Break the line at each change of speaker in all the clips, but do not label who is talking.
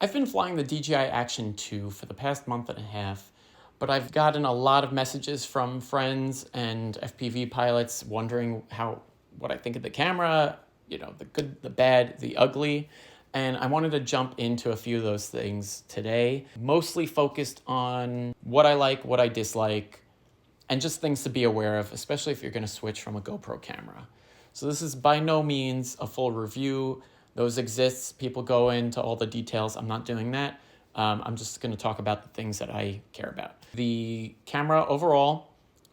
I've been flying the DJI Action 2 for the past month and a half, but I've gotten a lot of messages from friends and FPV pilots wondering what I think of the camera, the good, the bad, the ugly. And I wanted to jump into a few of those things today, mostly focused on what I like, what I dislike, and just things to be aware of, especially if you're going to switch from a GoPro camera. So this is by no means a full review. Those exist. People go into all the details. I'm not doing that. I'm just going to talk about the things that I care about. The camera overall,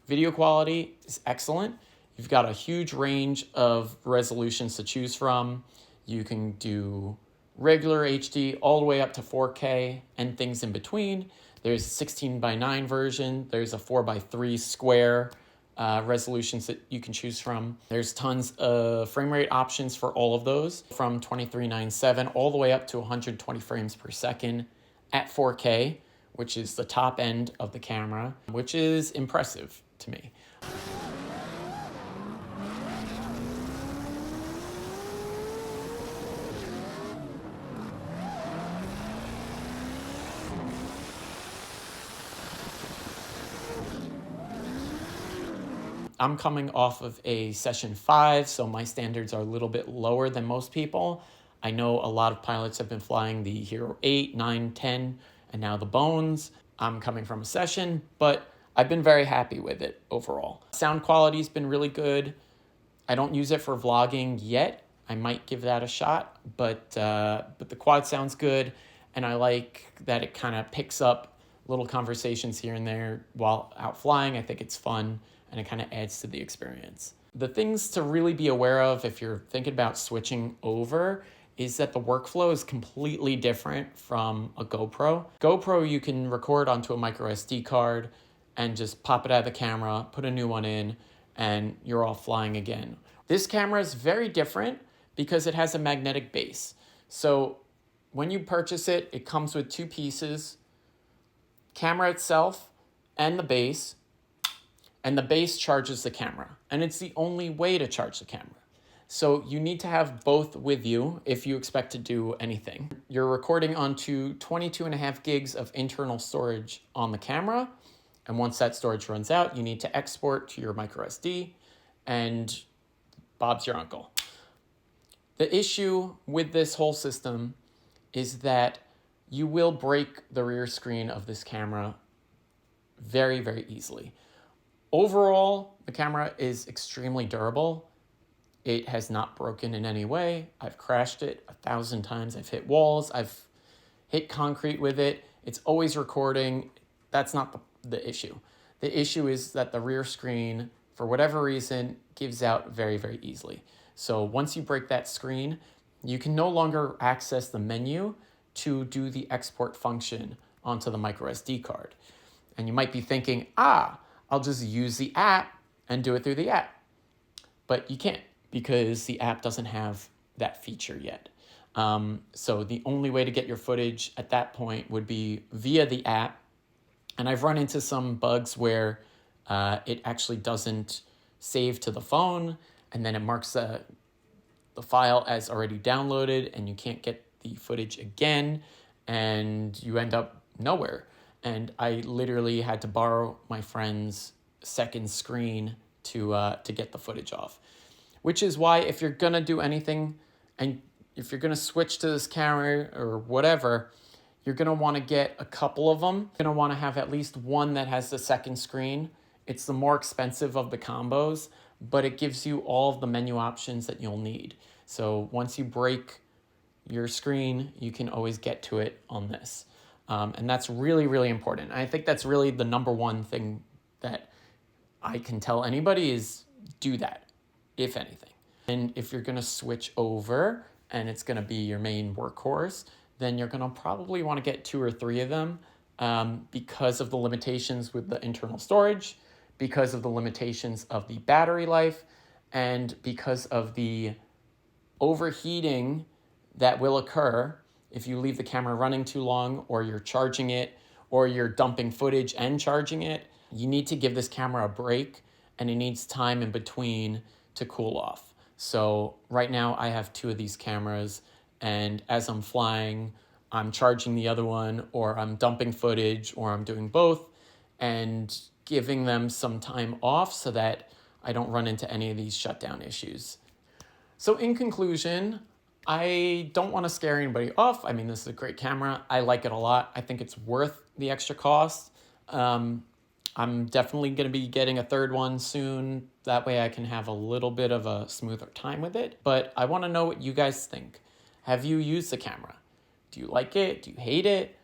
video quality is excellent. You've got a huge range of resolutions to choose from. You can do regular HD all the way up to 4K and things in between. There's a 16:9 version. There's a 4:3 square resolutions that you can choose from. There's tons of frame rate options for all of those, from 2397 all the way up to 120 frames per second at 4K, which is the top end of the camera, which is impressive to me. I'm coming off of a session 5, so my standards are a little bit lower than most people. I know a lot of pilots have been flying the Hero 8, 9, 10, and now the Bones. I'm coming from a session, but I've been very happy with it overall. Sound quality's been really good. I don't use it for vlogging yet. I might give that a shot, but the quad sounds good, and I like that it kind of picks up little conversations here and there while out flying. I think it's fun, and it kind of adds to the experience. The things to really be aware of if you're thinking about switching over is that the workflow is completely different from a GoPro. GoPro, you can record onto a micro SD card and just pop it out of the camera, put a new one in, and you're all flying again. This camera is very different because it has a magnetic base. So when you purchase it, it comes with two pieces, camera itself and the base. And the base charges the camera, and it's the only way to charge the camera. So you need to have both with you if you expect to do anything. You're recording onto 22.5 gigs of internal storage on the camera, and once that storage runs out, you need to export to your micro SD, and Bob's your uncle. The issue with this whole system is that you will break the rear screen of this camera very, very easily. Overall, the camera is extremely durable. It has not broken in any way. I've crashed it 1,000 times. I've hit walls. I've hit concrete with it. It's always recording. That's not the issue. The issue is that the rear screen, for whatever reason, gives out very, very easily. So once you break that screen, you can no longer access the menu to do the export function onto the micro SD card. And you might be thinking, I'll just use the app and do it through the app. But you can't, because the app doesn't have that feature yet. So the only way to get your footage at that point would be via the app. And I've run into some bugs where it actually doesn't save to the phone, and then it marks the file as already downloaded, and you can't get the footage again, and you end up nowhere. And I literally had to borrow my friend's second screen to get the footage off. Which is why if you're going to do anything, and if you're going to switch to this camera or whatever, you're going to want to get a couple of them. You're going to want to have at least one that has the second screen. It's the more expensive of the combos, but it gives you all of the menu options that you'll need. So once you break your screen, you can always get to it on this. And that's really, really important. I think that's really the number one thing that I can tell anybody is do that, if anything. And if you're going to switch over and it's going to be your main workhorse, then you're going to probably want to get 2 or 3 of them because of the limitations with the internal storage, because of the limitations of the battery life, and because of the overheating that will occur if you leave the camera running too long, or you're charging it, or you're dumping footage and charging it. You need to give this camera a break, and it needs time in between to cool off. So right now I have 2 of these cameras, and as I'm flying, I'm charging the other one, or I'm dumping footage, or I'm doing both, and giving them some time off so that I don't run into any of these shutdown issues. So in conclusion, I don't want to scare anybody off. I mean, this is a great camera. I like it a lot. I think it's worth the extra cost. I'm definitely going to be getting a third one soon. That way I can have a little bit of a smoother time with it. But I want to know what you guys think. Have you used the camera? Do you like it? Do you hate it?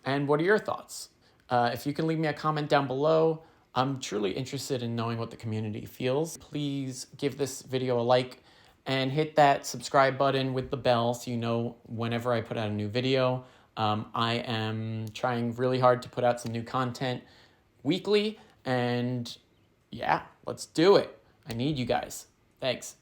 And what are your thoughts? If you can leave me a comment down below, I'm truly interested in knowing what the community feels. Please give this video a like and hit that subscribe button with the bell so you know whenever I put out a new video. I am trying really hard to put out some new content weekly, and yeah, let's do it. I need you guys. Thanks.